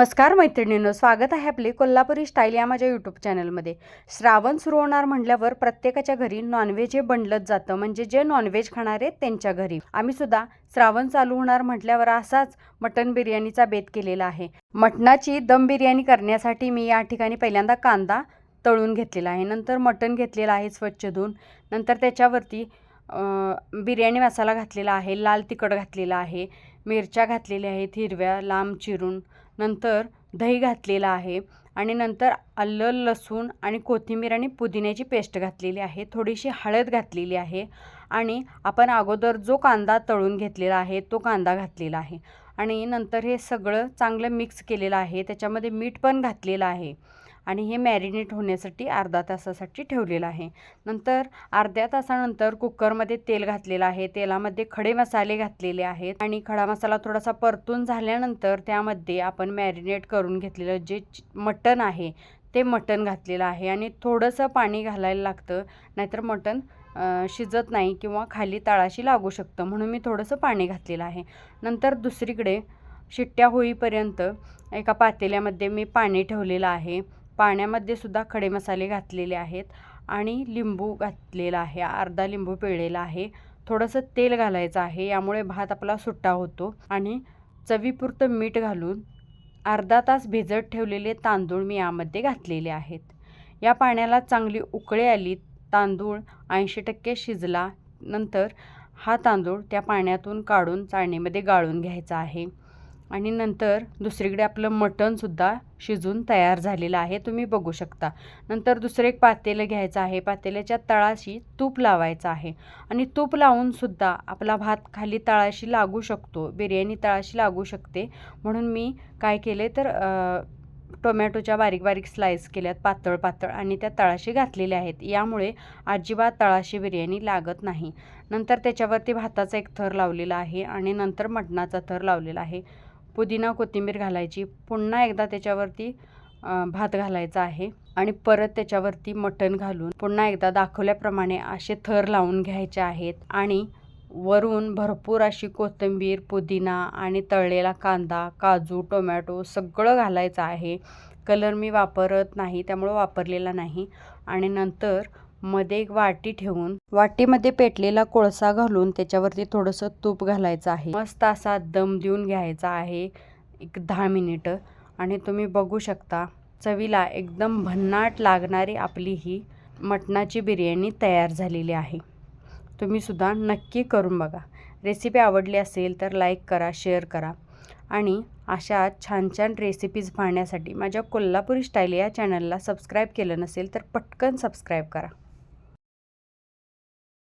नमस्कार मैत्रिणींनो, स्वागत आहे आपले कोल्हापुरी स्टाईल या माझ्या यूट्यूब चॅनलमध्ये। श्रावण सुरू होणार म्हटल्यावर प्रत्येकाच्या घरी नॉनव्हेज हे बनलंच जातं, म्हणजे जे नॉनव्हेज खाणारे त्यांच्या घरी। आम्ही सुद्धा श्रावण चालू होणार म्हटल्यावर असाच मटन बिर्याणीचा बेत केलेला आहे। मटणाची दम बिर्याणी करण्यासाठी मी या ठिकाणी पहिल्यांदा कांदा तळून घेतलेला आहे, नंतर मटण घेतलेला आहे स्वच्छ धुवून, नंतर त्याच्यावरती बिर्याणी मसाला घातलेला आहे, लाल तिखट घातलेला आहे, मिरच्या घातलेल्या आहेत हिरव्या लांब चिरून, नंतर दही घातलेला आहे आणि नंतर आलं लसूण आणि कोथिंबीर आणि पुदिन्याची पेस्ट घातलेली आहे, थोडीशी हळद घातलेली आहे आणि आपण अगोदर जो कांदा तळून घेतलेला आहे तो कांदा घातलेला आहे आणि नंतर हे सगळं चांगलं मिक्स केलेलं आहे। त्याच्यामध्ये मीठ पण घातलेलं आहे आणि हे मॅरिनेट होण्यासाठी अर्धा तासासाठी ठेवलेलं आहे। नंतर अर्ध्या तासानंतर कुकरमध्ये तेल घातलेलं आहे, तेलामध्ये खडे मसाले घातलेले आहेत आणि खडा मसाला थोडासा परतून झाल्यानंतर त्यामध्ये आपण मॅरिनेट करून घेतलेलं जे मटण आहे ते मटण घातलेलं आहे आणि थोडंसं पाणी घालायला लागतं, नाहीतर मटण शिजत नाही किंवा खाली तळाशी लागू शकतं, म्हणून मी थोडंसं पाणी घातलेलं आहे। नंतर दुसरीकडे शिट्ट्या होईपर्यंत एका पातेल्यामध्ये मी पाणी ठेवलेलं आहे, पाण्यामध्ये सुद्धा खडे मसाले घातलेले आहेत आणि लिंबू घातलेला आहे, अर्धा लिंबू पिळलेला आहे, थोडंसं तेल घालायचं आहे, यामुळे भात आपला सुट्टा होतो आणि चवीपुरतं मीठ घालून अर्धा तास भिजत ठेवलेले तांदूळ मी यामध्ये घातलेले आहेत। या पाण्याला चांगली उकळी आली, तांदूळ 80% शिजला, नंतर हा तांदूळ त्या पाण्यातून काढून चाळणीमध्ये गाळून घ्यायचा आहे आणि नंतर दुसरीकडे आपलं मटणसुद्धा शिजून तयार झालेलं आहे, तुम्ही बघू शकता। नंतर दुसरं एक पातेलं घ्यायचं आहे, पातेल्याच्या तळाशी तूप लावायचं आहे आणि तूप लावूनसुद्धा आपला भात खाली तळाशी लागू शकतो, बिर्याणी तळाशी लागू शकते, म्हणून मी काय केले तर टोमॅटोच्या बारीक बारीक स्लाइस केल्यात पातळ पातळ आणि त्या तळाशी घातलेल्या आहेत, यामुळे अजिबात तळाशी बिर्याणी लागत नाही। नंतर त्याच्यावरती भाताचा एक थर लावलेला आहे आणि नंतर मटणाचा थर लावलेला आहे, पुदिना कोथिंबीर घालायची, पुन्हा एकदा त्याच्यावरती भात घालायचा आहे आणि परत त्याच्यावरती मटण घालून पुन्हा एकदा दाखवल्याप्रमाणे असे थर लावून घ्यायचे आहेत आणि वरून भरपूर अशी कोथिंबीर पुदिना आणि तळलेला कांदा काजू टोमॅटो सगळं घालायचं आहे। कलर मी वापरत नाही त्यामुळे वापरलेला नाही आणि नंतर मध्ये एक वाटी ठेवून वाटीमध्ये पेटलेला कोळसा घालून त्याच्यावरती थोडंसं तूप घालायचं आहे, मस्त असा दम देऊन घ्यायचा आहे एक 10 मिनिटं आणि तुम्ही बघू शकता चवीला एकदम भन्नाट लागणारी आपली ही मटणाची बिर्याणी तयार झालेली आहे। तुम्ही सुद्धा नक्की करून बघा। रेसिपी आवडली असेल तर लाईक करा, शेअर करा आणि अशा छान छान रेसिपीज पाहण्यासाठी माझ्या कोल्हापुरी स्टाईल या चॅनलला सबस्क्राईब केलं नसेल तर पटकन सबस्क्राईब करा।